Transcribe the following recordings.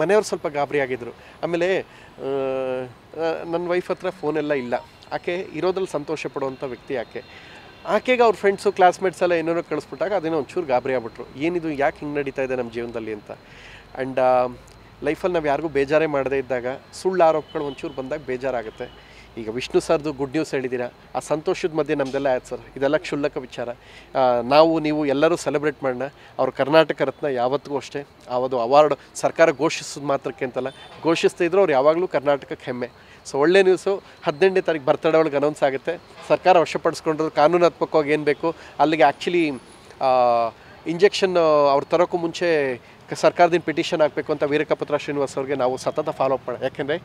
ಮನೆಯವ್ರು ಸ್ವಲ್ಪ ಗಾಬರಿ ಆಗಿದ್ರು. ಆಮೇಲೆ ನನ್ನ ವೈಫ್ ಹತ್ರ ಫೋನೆಲ್ಲ ಇಲ್ಲ. ಆಕೆ ಇರೋದ್ರಲ್ಲಿ ಸಂತೋಷ ಪಡುವಂಥ ವ್ಯಕ್ತಿ ಆಕೆಗೆ ಅವ್ರ ಫ್ರೆಂಡ್ಸು ಕ್ಲಾಸ್ಮೇಟ್ಸ್ ಎಲ್ಲ ಏನೇನೋ ಕಳಿಸ್ಬಿಟ್ಟಾಗ ಅದೇನೋ ಒಂಚೂರು ಗಾಬರಿ ಆಗ್ಬಿಟ್ರು, ಏನಿದು ಯಾಕೆ ಹಿಂಗೆ ನಡೀತಾ ಇದೆ ನಮ್ಮ ಜೀವನದಲ್ಲಿ ಅಂತ. ಆ್ಯಂಡ್ ಲೈಫಲ್ಲಿ ನಾವು ಯಾರಿಗೂ ಬೇಜಾರೇ ಮಾಡದೇ ಇದ್ದಾಗ ಸುಳ್ಳು ಆರೋಪಗಳು ಒಂಚೂರು ಬಂದಾಗ ಬೇಜಾರಾಗುತ್ತೆ. ಈಗ ವಿಷ್ಣು ಸರ್ದು ಗುಡ್ ನ್ಯೂಸ್ ಹೇಳಿದ್ದೀರಾ, ಆ ಸಂತೋಷದ ಮಧ್ಯೆ ನಮ್ಮದೆಲ್ಲ ಆಯ್ತು ಸರ್. ಇದೆಲ್ಲ ಕ್ಷುಲ್ಲಕ ವಿಚಾರ. ನಾವು ನೀವು ಎಲ್ಲರೂ ಸೆಲೆಬ್ರೇಟ್ ಮಾಡೋಣ. ಅವ್ರು ಕರ್ನಾಟಕ ರತ್ನ ಯಾವತ್ತಿಗೂ ಅಷ್ಟೇ ಅದು ಅವಾರ್ಡ್ ಸರ್ಕಾರ ಘೋಷಿಸೋದು ಮಾತ್ರಕ್ಕೆ ಅಂತಲ್ಲ, ಘೋಷಿಸ್ತಾ ಇದ್ರು ಅವ್ರು ಯಾವಾಗಲೂ ಕರ್ನಾಟಕಕ್ಕೆ ಹೆಮ್ಮೆ. ಸೊ ಒಳ್ಳೆ ನ್ಯೂಸು 18ನೇ ತಾರೀಕು ಬರ್ತಡೇ ಒಳಗೆ ಅನೌನ್ಸ್ ಆಗುತ್ತೆ. ಸರ್ಕಾರ ವಶಪಡಿಸ್ಕೊಂಡ್ರು ಕಾನೂನಾತ್ಮಕವಾಗಿ ಏನು ಬೇಕು ಅಲ್ಲಿಗೆ. ಆ್ಯಕ್ಚುಲಿ ಇಂಜೆಕ್ಷನ್ ಅವ್ರು ತರೋಕ್ಕೂ ಮುಂಚೆ ಸರ್ಕಾರದಿಂದ ಪಿಟಿಷನ್ ಹಾಕಬೇಕು ಅಂತ ವೀರಕಪುತ್ರ ಶ್ರೀನಿವಾಸ್ ಅವ್ರಿಗೆ ನಾವು ಸತತ ಫಾಲೋ ಅಪ್ ಮಾಡೋಣ. ಯಾಕೆಂದರೆ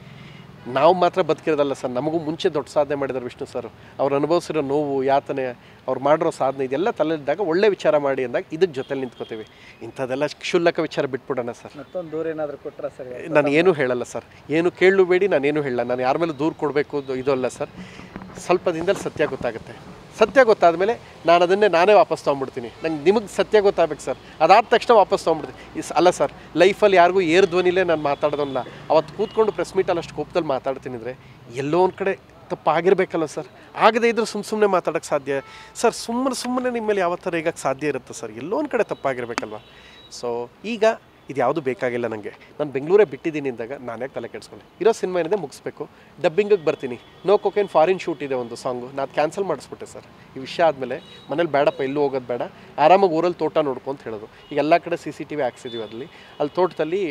ನಾವು ಮಾತ್ರ ಬದುಕಿರೋದಲ್ಲ ಸರ್, ನಮಗೂ ಮುಂಚೆ ದೊಡ್ಡ ಸಾಧನೆ ಮಾಡಿದ್ದಾರೆ ವಿಷ್ಣು ಸರ್. ಅವ್ರು ಅನುಭವಿಸಿರೋ ನೋವು ಯಾತನೆ, ಅವ್ರು ಮಾಡಿರೋ ಸಾಧನೆ ಇದೆಲ್ಲ ತಲೆಯಿದ್ದಾಗ ಒಳ್ಳೆ ವಿಚಾರ ಮಾಡಿ ಅಂದಾಗ ಇದಕ್ಕೆ ಜೊತೆಲಿ ನಿಂತ್ಕೋತೀವಿ. ಇಂಥದ್ದೆಲ್ಲ ಕ್ಷುಲ್ಲಕ ವಿಚಾರ ಬಿಟ್ಬಿಡೋಣ ಸರ್. ಮತ್ತೊಂದು ದೂರ ಏನಾದರೂ ಕೊಟ್ಟರೆ ಸರ್? ನಾನು ಏನೂ ಹೇಳಲ್ಲ ಸರ್, ಏನು ಕೇಳಬೇಡಿ, ನಾನೇನು ಹೇಳಲ್ಲ. ನಾನು ಯಾರ ಮೇಲೆ ದೂರು ಕೊಡಬೇಕು ಇದು ಅಲ್ಲ ಸರ್. ಸ್ವಲ್ಪ ದಿನದಲ್ಲಿ ಸತ್ಯ ಗೊತ್ತಾಗುತ್ತೆ. ಸತ್ಯ ಗೊತ್ತಾದ ಮೇಲೆ ನಾನೇ ವಾಪಸ್ ತೊಗೊಂಡ್ಬಿಡ್ತೀನಿ. ನಿಮಗೆ ಸತ್ಯ ಗೊತ್ತಾಗಬೇಕು ಸರ್. ಅದಾದ ತಕ್ಷಣ ವಾಪಸ್ ತೊಗೊಂಡ್ಬಿಡ್ತೀನಿ. ಅಲ್ಲ ಸರ್, ಲೈಫಲ್ಲಿ ಯಾರಿಗೂ ಏರ್ ಧ್ವನಿಲೇ ನಾನು ಮಾತಾಡೋದಲ್ಲ. ಅವತ್ತು ಕೂತ್ಕೊಂಡು ಪ್ರೆಸ್ ಮೀಟಲ್ಲಿ ಅಷ್ಟು ಕೋಪದಲ್ಲಿ ಮಾತಾಡ್ತೀನಿ ಅಂದರೆ ಎಲ್ಲೋ ಒಂದು ಕಡೆ ತಪ್ಪಾಗಿರ್ಬೇಕಲ್ಲ ಸರ್. ಆಗದೇ ಇದ್ರೂ ಸುಮ್ಮನೆ ಮಾತಾಡೋಕ್ಕೆ ಸಾಧ್ಯ ಸರ್? ಸುಮ್ಮನೆ ನಿಮ್ಮ ಮೇಲೆ ಯಾವ ಥರ ಈಗಕ್ಕೆ ಸಾಧ್ಯ ಇರುತ್ತೆ ಸರ್? ಎಲ್ಲೋ ಒಂದು ಕಡೆ ತಪ್ಪಾಗಿರ್ಬೇಕಲ್ವ? ಸೊ ಈಗ ಇದು ಯಾವುದು ಬೇಕಾಗಿಲ್ಲ ನನಗೆ. ನಾನು ಬೆಂಗಳೂರೇ ಬಿಟ್ಟಿದ್ದೀನಿ ಅಂದಾಗ ನಾನೇ ತಲೆ ಕೆಡಿಸ್ಕೊಂಡೆ. ಇರೋ ಸಿನಿಮಾ ಏನಿದೆ ಮುಗಿಸ್ಬೇಕು, ಡಬ್ಬಿಂಗಿಗೆ ಬರ್ತೀನಿ. ನೋ ಕೊಕೇನ್ ಫಾರಿನ್ ಶೂಟ್ ಇದೆ ಒಂದು ಸಾಂಗು, ನಾನು ಕ್ಯಾನ್ಸಲ್ ಮಾಡಿಸ್ಬಿಟ್ಟೆ ಸರ್. ಈ ವಿಷಯ ಆದಮೇಲೆ ಮನೇಲಿ ಬೇಡಪ್ಪ, ಎಲ್ಲೂ ಹೋಗೋದು ಬೇಡ, ಆರಾಮಾಗಿ ಊರಲ್ಲಿ ತೋಟ ನೋಡ್ಕೊಂತ ಹೇಳೋದು. ಈಗ ಎಲ್ಲ ಕಡೆ CCTV ಹಾಕ್ಸಿದ್ದೀವಿ. ಅಲ್ಲಿ ತೋಟದಲ್ಲಿ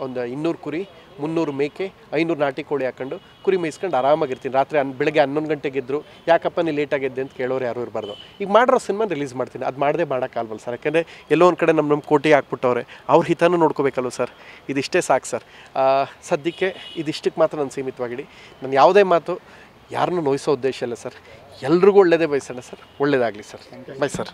ಒಂದು 200 ಕುರಿ, 300 ಮೇಕೆ, 500 ನಾಟಿ ಕೋಳಿ ಹಾಕೊಂಡು ಕುರಿ ಮೇಯಿಸ್ಕೊಂಡು ಆರಾಮಾಗಿರ್ತೀನಿ. ರಾತ್ರಿ ಬೆಳಗ್ಗೆ 11 ಗಂಟೆಗೆ ಎದ್ರು, ಯಾಕಪ್ಪ ನೀ ಲೇಟಾಗಿದ್ದೆ ಅಂತ ಕೇಳೋರು ಯಾರು ಇರಬಾರ್ದು. ಈಗ ಮಾಡಿರೋ ಸಿನಿಮಾ ರಿಲೀಸ್ ಮಾಡ್ತೀನಿ. ಅದು ಮಾಡದೆ ಮಾಡೋಕ್ಕಾಗಲ್ವಲ್ಲ ಸರ್? ಯಾಕೆಂದರೆ ಎಲ್ಲೋ ಒಂದು ಕಡೆ ನಮ್ಮ ಕೋಟಿ ಹಾಕ್ಬಿಟ್ಟವ್ರೆ, ಅವ್ರ ಹಿತನೂ ನೋಡ್ಕೋಬೇಕಲ್ವ ಸರ್? ಇದಿಷ್ಟೇ ಸಾಕು ಸರ್. ಸದ್ಯಕ್ಕೆ ಇದಿಷ್ಟಕ್ಕೆ ಮಾತ್ರ ನಾನು ಸೀಮಿತವಾಗಿಡಿ. ನಾನು ಯಾವುದೇ ಮಾತು ಯಾರನ್ನೂ ನೋಯಿಸೋ ಉದ್ದೇಶ ಇಲ್ಲ ಸರ್. ಎಲ್ರಿಗೂ ಒಳ್ಳೆಯದೇ ಬಯಸೋಣ ಸರ್. ಒಳ್ಳೆಯದಾಗಲಿ ಸರ್. By sir.